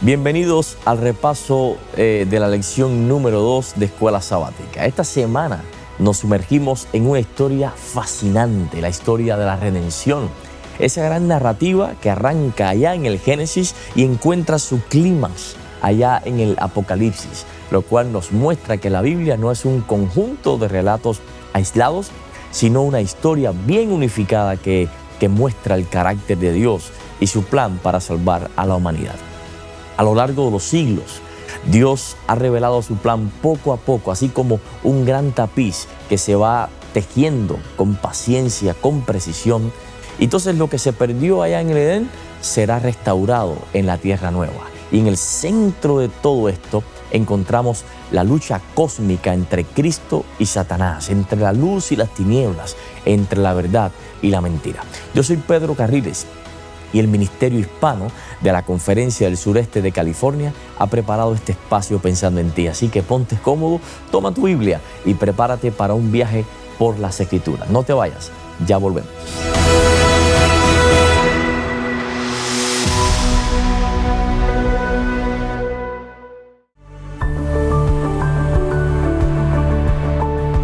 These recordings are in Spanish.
Bienvenidos al repaso de la lección número 2 de Escuela Sabática. Esta semana nos sumergimos en una historia fascinante, la historia de la redención. Esa gran narrativa que arranca allá en el Génesis y encuentra su clímax allá en el Apocalipsis, lo cual nos muestra que la Biblia no es un conjunto de relatos aislados, sino una historia bien unificada que muestra el carácter de Dios y su plan para salvar a la humanidad. A lo largo de los siglos, Dios ha revelado su plan poco a poco, así como un gran tapiz que se va tejiendo con paciencia, con precisión. Entonces lo que se perdió allá en el Edén será restaurado en la tierra nueva. Y en el centro de todo esto encontramos la lucha cósmica entre Cristo y Satanás, entre la luz y las tinieblas, entre la verdad y la mentira. Yo soy Pedro Carriles y el Ministerio Hispano de la Conferencia del Sureste de California ha preparado este espacio pensando en ti. Así que ponte cómodo, toma tu Biblia y prepárate para un viaje por las Escrituras. No te vayas, ya volvemos.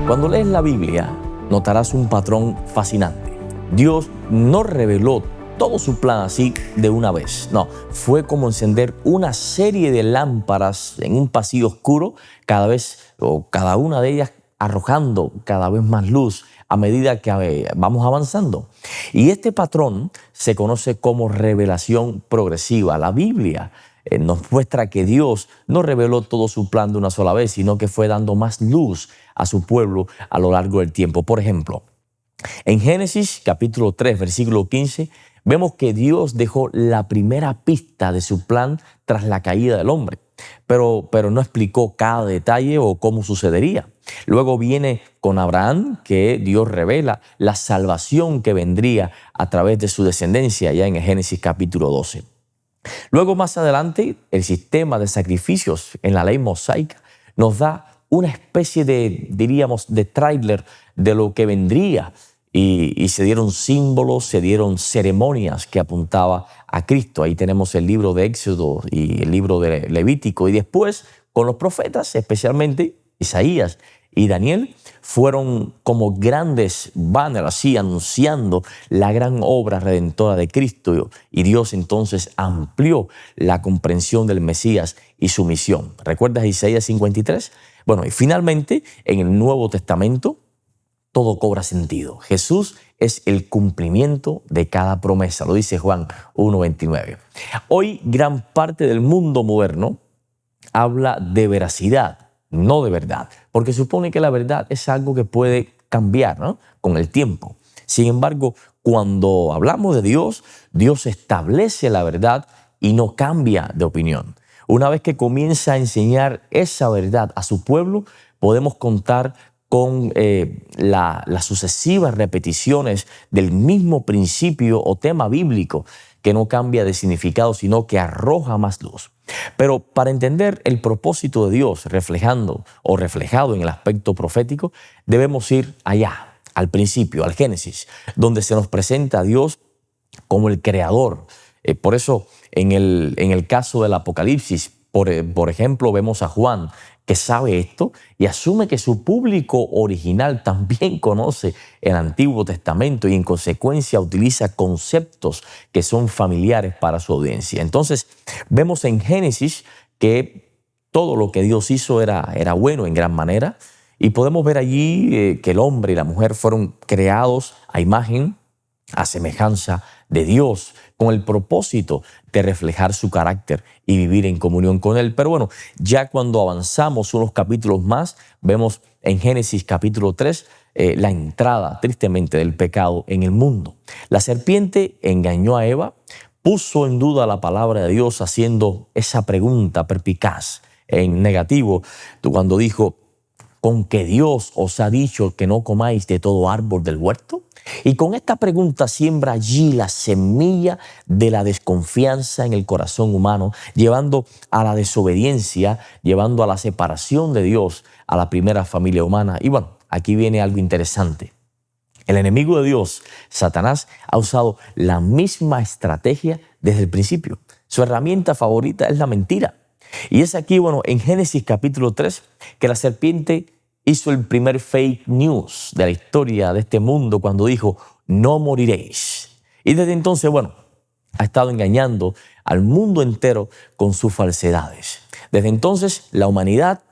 Cuando lees la Biblia, notarás un patrón fascinante. Dios no reveló todo su plan así de una vez. No, fue como encender una serie de lámparas en un pasillo oscuro, cada una de ellas arrojando cada vez más luz a medida que vamos avanzando. Y este patrón se conoce como revelación progresiva. La Biblia nos muestra que Dios no reveló todo su plan de una sola vez, sino que fue dando más luz a su pueblo a lo largo del tiempo. Por ejemplo, en Génesis capítulo 3, versículo 15, vemos que Dios dejó la primera pista de su plan tras la caída del hombre, pero no explicó cada detalle o cómo sucedería. Luego viene con Abraham que Dios revela la salvación que vendría a través de su descendencia, ya en el Génesis capítulo 12. Luego más adelante, el sistema de sacrificios en la ley mosaica nos da una especie de tráiler de lo que vendría. Y se dieron símbolos, se dieron ceremonias que apuntaba a Cristo. Ahí tenemos el libro de Éxodo y el libro de Levítico. Y después, con los profetas, especialmente Isaías y Daniel, fueron como grandes banners así anunciando la gran obra redentora de Cristo. Y Dios entonces amplió la comprensión del Mesías y su misión. ¿Recuerdas Isaías 53? Bueno, y finalmente, en el Nuevo Testamento, todo cobra sentido. Jesús es el cumplimiento de cada promesa, lo dice Juan 1:29. Hoy gran parte del mundo moderno habla de veracidad, no de verdad, porque supone que la verdad es algo que puede cambiar, ¿no?, con el tiempo. Sin embargo, cuando hablamos de Dios, Dios establece la verdad y no cambia de opinión. Una vez que comienza a enseñar esa verdad a su pueblo, podemos contar con las sucesivas repeticiones del mismo principio o tema bíblico que no cambia de significado, sino que arroja más luz. Pero para entender el propósito de Dios reflejado en el aspecto profético, debemos ir allá, al principio, al Génesis, donde se nos presenta a Dios como el creador. Por eso, en el caso del Apocalipsis, por ejemplo, vemos a Juan, que sabe esto y asume que su público original también conoce el Antiguo Testamento y en consecuencia utiliza conceptos que son familiares para su audiencia. Entonces vemos en Génesis que todo lo que Dios hizo era bueno en gran manera y podemos ver allí que el hombre y la mujer fueron creados a imagen, a semejanza de Dios, con el propósito de reflejar su carácter y vivir en comunión con Él. Pero bueno, ya cuando avanzamos unos capítulos más, vemos en Génesis capítulo 3 la entrada, tristemente, del pecado en el mundo. La serpiente engañó a Eva, puso en duda la palabra de Dios haciendo esa pregunta perspicaz en negativo, cuando dijo: ¿con que Dios os ha dicho que no comáis de todo árbol del huerto? Y con esta pregunta siembra allí la semilla de la desconfianza en el corazón humano, llevando a la desobediencia, llevando a la separación de Dios a la primera familia humana. Y bueno, aquí viene algo interesante. El enemigo de Dios, Satanás, ha usado la misma estrategia desde el principio. Su herramienta favorita es la mentira. Y es aquí, en Génesis capítulo 3, que la serpiente hizo el primer fake news de la historia de este mundo cuando dijo, no moriréis. Y desde entonces, ha estado engañando al mundo entero con sus falsedades. Desde entonces, la humanidad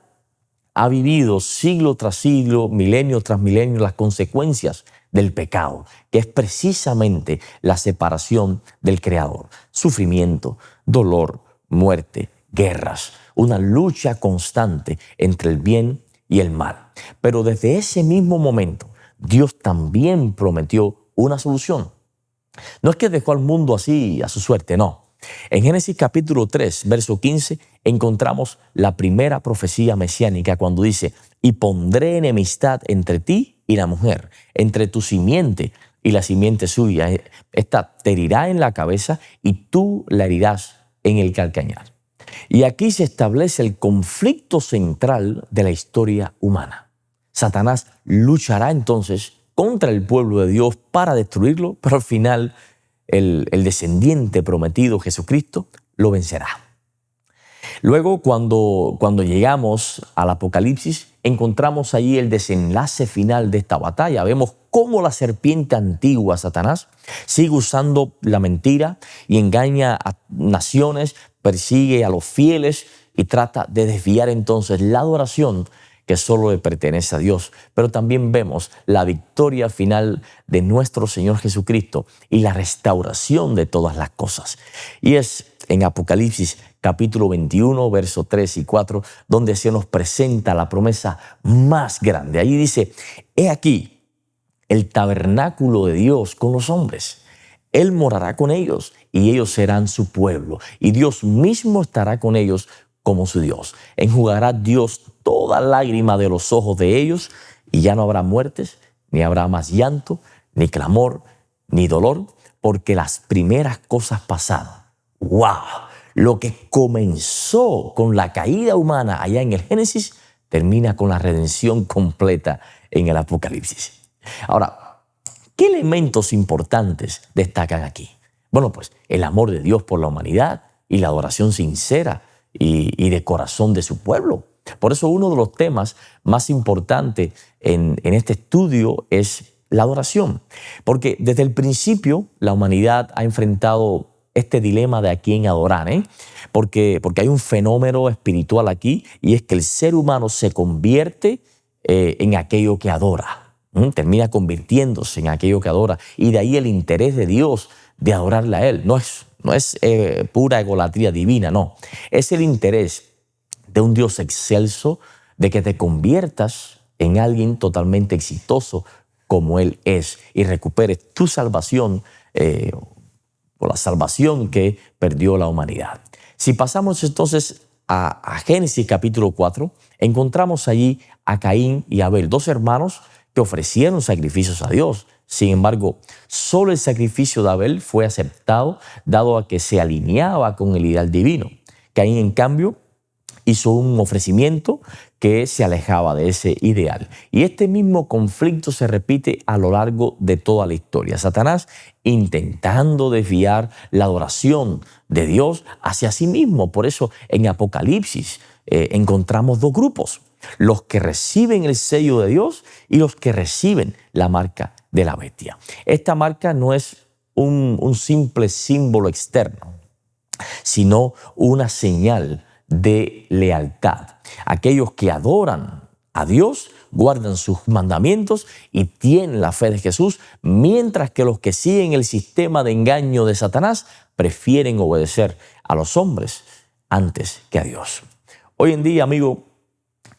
ha vivido siglo tras siglo, milenio tras milenio, las consecuencias del pecado, que es precisamente la separación del Creador. Sufrimiento, dolor, muerte, guerras, una lucha constante entre el bien y el mal. Pero desde ese mismo momento, Dios también prometió una solución. No es que dejó al mundo así a su suerte, no. En Génesis capítulo 3, verso 15, encontramos la primera profecía mesiánica cuando dice, y pondré enemistad entre ti y la mujer, entre tu simiente y la simiente suya. Esta te herirá en la cabeza y tú la herirás en el calcañar. Y aquí se establece el conflicto central de la historia humana. Satanás luchará entonces contra el pueblo de Dios para destruirlo, pero al final el descendiente prometido, Jesucristo, lo vencerá. Luego, cuando llegamos al Apocalipsis, encontramos allí el desenlace final de esta batalla. Vemos cómo la serpiente antigua, Satanás, sigue usando la mentira y engaña a naciones, persigue a los fieles y trata de desviar entonces la adoración que solo le pertenece a Dios. Pero también vemos la victoria final de nuestro Señor Jesucristo y la restauración de todas las cosas. Y es en Apocalipsis capítulo 21, versos 3 y 4, donde se nos presenta la promesa más grande. Allí dice, he aquí el tabernáculo de Dios con los hombres. Él morará con ellos y ellos serán su pueblo. Y Dios mismo estará con ellos como su Dios. Enjugará Dios toda lágrima de los ojos de ellos y ya no habrá muertes, ni habrá más llanto, ni clamor, ni dolor, porque las primeras cosas pasaron. ¡Wow! Lo que comenzó con la caída humana allá en el Génesis termina con la redención completa en el Apocalipsis. Ahora, ¿qué elementos importantes destacan aquí? Pues el amor de Dios por la humanidad y la adoración sincera y de corazón de su pueblo. Por eso uno de los temas más importantes en este estudio es la adoración. Porque desde el principio la humanidad ha enfrentado este dilema de a quién adorar, porque hay un fenómeno espiritual aquí y es que el ser humano se convierte en aquello que adora. Termina convirtiéndose en aquello que adora y de ahí el interés de Dios de adorarle a Él. No es pura egolatría divina, no. Es el interés de un Dios excelso, de que te conviertas en alguien totalmente exitoso como Él es y recuperes tu salvación o la salvación que perdió la humanidad. Si pasamos entonces a Génesis capítulo 4, encontramos allí a Caín y Abel, dos hermanos que ofrecieron sacrificios a Dios. Sin embargo, solo el sacrificio de Abel fue aceptado, dado a que se alineaba con el ideal divino. Caín, en cambio, hizo un ofrecimiento que se alejaba de ese ideal. Y este mismo conflicto se repite a lo largo de toda la historia. Satanás intentando desviar la adoración de Dios hacia sí mismo. Por eso en Apocalipsis encontramos dos grupos: los que reciben el sello de Dios y los que reciben la marca de la bestia. Esta marca no es un simple símbolo externo, sino una señal de lealtad. Aquellos que adoran a Dios guardan sus mandamientos y tienen la fe de Jesús, mientras que los que siguen el sistema de engaño de Satanás prefieren obedecer a los hombres antes que a Dios. Hoy en día, amigo,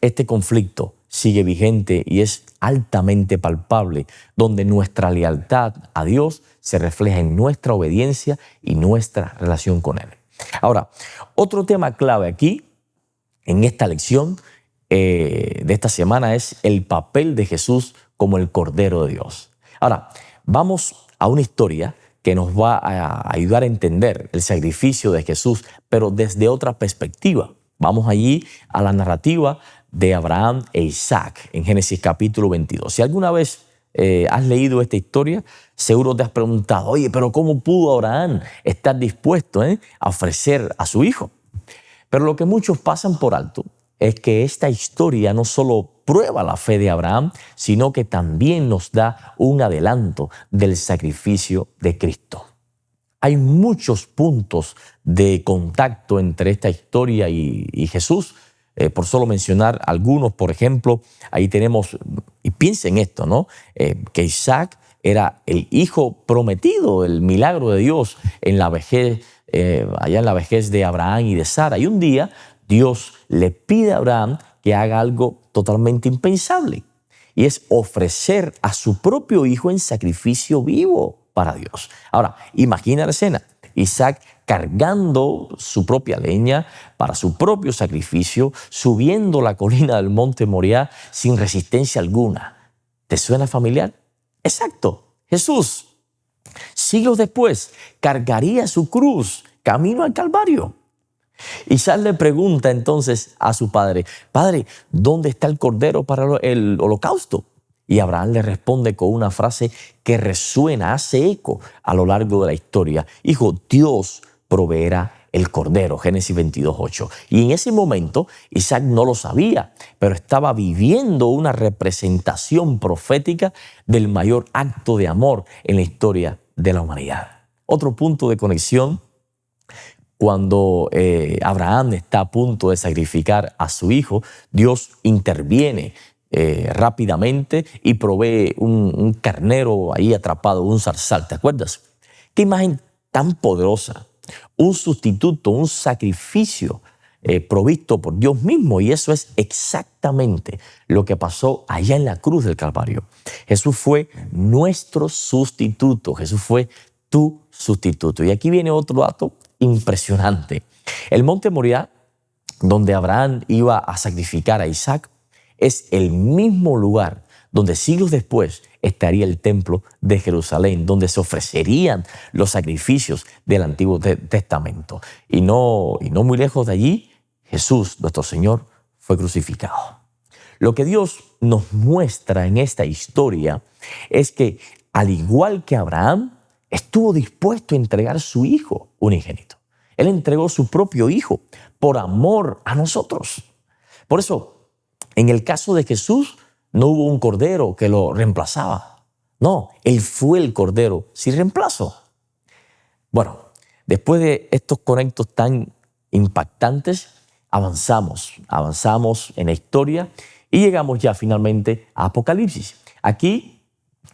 este conflicto sigue vigente y es altamente palpable, donde nuestra lealtad a Dios se refleja en nuestra obediencia y nuestra relación con Él. Ahora, otro tema clave aquí, en esta lección de esta semana, es el papel de Jesús como el Cordero de Dios. Ahora, vamos a una historia que nos va a ayudar a entender el sacrificio de Jesús, pero desde otra perspectiva. Vamos allí a la narrativa de Abraham e Isaac en Génesis capítulo 22. Si alguna vez has leído esta historia, seguro te has preguntado, oye, pero ¿cómo pudo Abraham estar dispuesto a ofrecer a su hijo? Pero lo que muchos pasan por alto es que esta historia no solo prueba la fe de Abraham, sino que también nos da un adelanto del sacrificio de Cristo. Hay muchos puntos de contacto entre esta historia y Jesús. Por solo mencionar algunos, por ejemplo, ahí tenemos, y piensen esto, ¿no? Que Isaac era el hijo prometido, el milagro de Dios en la vejez, allá en la vejez de Abraham y de Sara. Y un día Dios le pide a Abraham que haga algo totalmente impensable, y es ofrecer a su propio hijo en sacrificio vivo para Dios. Ahora, imagina la escena. Isaac cargando su propia leña para su propio sacrificio, subiendo la colina del monte Moriah sin resistencia alguna. ¿Te suena familiar? Exacto, Jesús, siglos después, cargaría su cruz camino al Calvario. Isaac le pregunta entonces a su padre, Padre, ¿dónde está el cordero para el holocausto? Y Abraham le responde con una frase que resuena, hace eco a lo largo de la historia. Hijo, Dios proveerá el cordero, Génesis 22:8. Y en ese momento Isaac no lo sabía, pero estaba viviendo una representación profética del mayor acto de amor en la historia de la humanidad. Otro punto de conexión, cuando Abraham está a punto de sacrificar a su hijo, Dios interviene rápidamente y provee un carnero ahí atrapado, un zarzal. ¿Te acuerdas? Qué imagen tan poderosa. Un sustituto, un sacrificio provisto por Dios mismo, y eso es exactamente lo que pasó allá en la cruz del Calvario. Jesús fue nuestro sustituto, Jesús fue tu sustituto. Y aquí viene otro dato impresionante. El monte Moriah, donde Abraham iba a sacrificar a Isaac, es el mismo lugar donde siglos después estaría el templo de Jerusalén, donde se ofrecerían los sacrificios del Antiguo Testamento. Y no muy lejos de allí, Jesús, nuestro Señor, fue crucificado. Lo que Dios nos muestra en esta historia es que, al igual que Abraham, estuvo dispuesto a entregar su hijo unigénito. Él entregó su propio hijo por amor a nosotros. Por eso, en el caso de Jesús, no hubo un cordero que lo reemplazaba. No, Él fue el cordero sin reemplazo. Bueno, después de estos conectos tan impactantes, avanzamos en la historia y llegamos ya finalmente a Apocalipsis. Aquí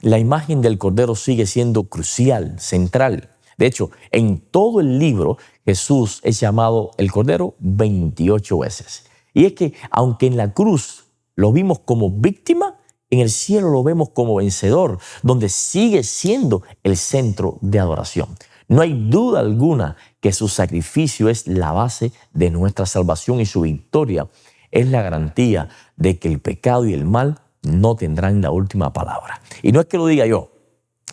la imagen del cordero sigue siendo crucial, central. De hecho, en todo el libro, Jesús es llamado el cordero 28 veces. Y es que, aunque en la cruz lo vimos como víctima, en el cielo lo vemos como vencedor, donde sigue siendo el centro de adoración. No hay duda alguna que su sacrificio es la base de nuestra salvación, y su victoria es la garantía de que el pecado y el mal no tendrán la última palabra. Y no es que lo diga yo.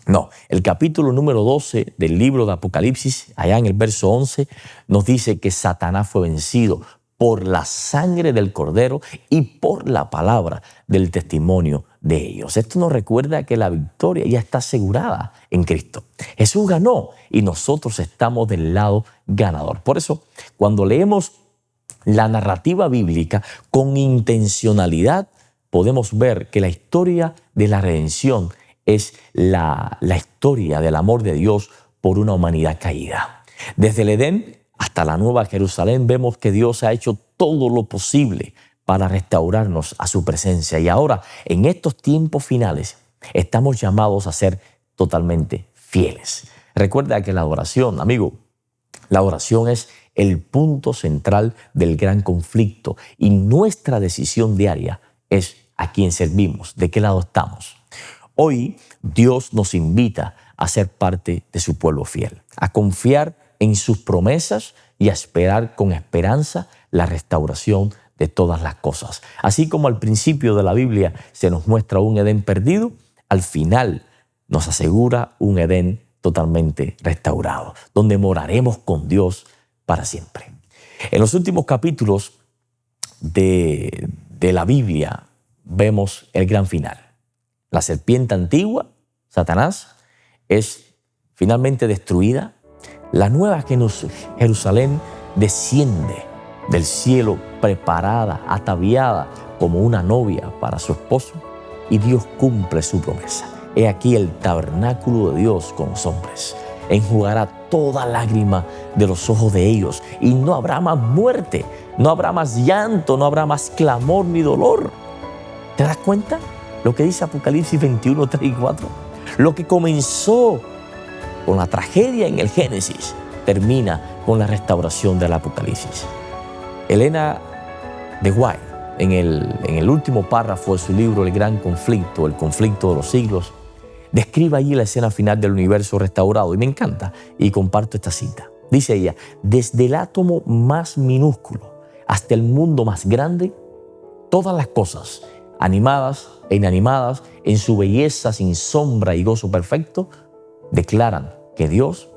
No, el capítulo número 12 del libro de Apocalipsis, allá en el verso 11, nos dice que Satanás fue vencido por la sangre del Cordero y por la palabra del testimonio de ellos. Esto nos recuerda que la victoria ya está asegurada en Cristo. Jesús ganó y nosotros estamos del lado ganador. Por eso, cuando leemos la narrativa bíblica con intencionalidad, podemos ver que la historia de la redención es la historia del amor de Dios por una humanidad caída. Desde el Edén hasta la Nueva Jerusalén vemos que Dios ha hecho todo lo posible para restaurarnos a su presencia. Y ahora, en estos tiempos finales, estamos llamados a ser totalmente fieles. Recuerda que la adoración, amigo, la oración es el punto central del gran conflicto, y nuestra decisión diaria es a quién servimos, de qué lado estamos. Hoy Dios nos invita a ser parte de su pueblo fiel, a confiar en sus promesas y a esperar con esperanza la restauración de todas las cosas. Así como al principio de la Biblia se nos muestra un Edén perdido, al final nos asegura un Edén totalmente restaurado, donde moraremos con Dios para siempre. En los últimos capítulos de la Biblia vemos el gran final. La serpiente antigua, Satanás, es finalmente destruida. La nueva Jerusalén desciende del cielo preparada, ataviada como una novia para su esposo, y Dios cumple su promesa. He aquí el tabernáculo de Dios con los hombres. Enjugará toda lágrima de los ojos de ellos y no habrá más muerte, no habrá más llanto, no habrá más clamor ni dolor. ¿Te das cuenta lo que dice Apocalipsis 21, 3 y 4? Lo que comenzó con la tragedia en el Génesis termina con la restauración del Apocalipsis. Elena de White, en el último párrafo de su libro El Gran Conflicto, el conflicto de los siglos, describe allí la escena final del universo restaurado y me encanta y comparto esta cita. Dice ella: desde el átomo más minúsculo hasta el mundo más grande, todas las cosas, animadas e inanimadas, en su belleza sin sombra y gozo perfecto, declaran que Dios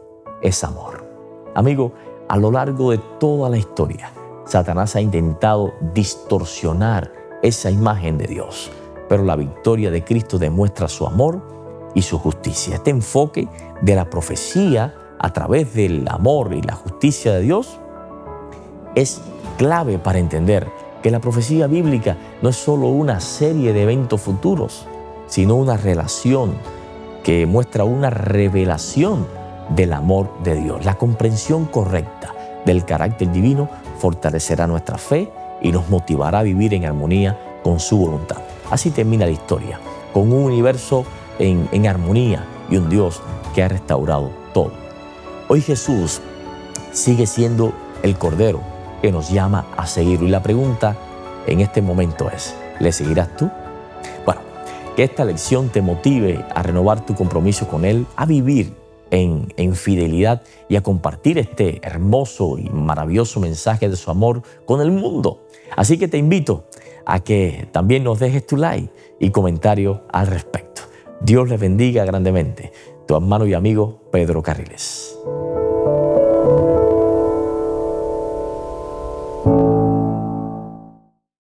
es amor. Amigo, a lo largo de toda la historia, Satanás ha intentado distorsionar esa imagen de Dios, pero la victoria de Cristo demuestra su amor y su justicia. Este enfoque de la profecía a través del amor y la justicia de Dios es clave para entender que la profecía bíblica no es solo una serie de eventos futuros, sino una relación que muestra una revelación del amor de Dios. La comprensión correcta del carácter divino fortalecerá nuestra fe y nos motivará a vivir en armonía con su voluntad. Así termina la historia, con un universo en armonía y un Dios que ha restaurado todo. Hoy Jesús sigue siendo el Cordero que nos llama a seguirlo. Y la pregunta en este momento es: ¿le seguirás tú? Bueno, que esta lección te motive a renovar tu compromiso con Él, a vivir en fidelidad y a compartir este hermoso y maravilloso mensaje de su amor con el mundo. Así que te invito a que también nos dejes tu like y comentario al respecto. Dios les bendiga grandemente. Tu hermano y amigo Pedro Carriles.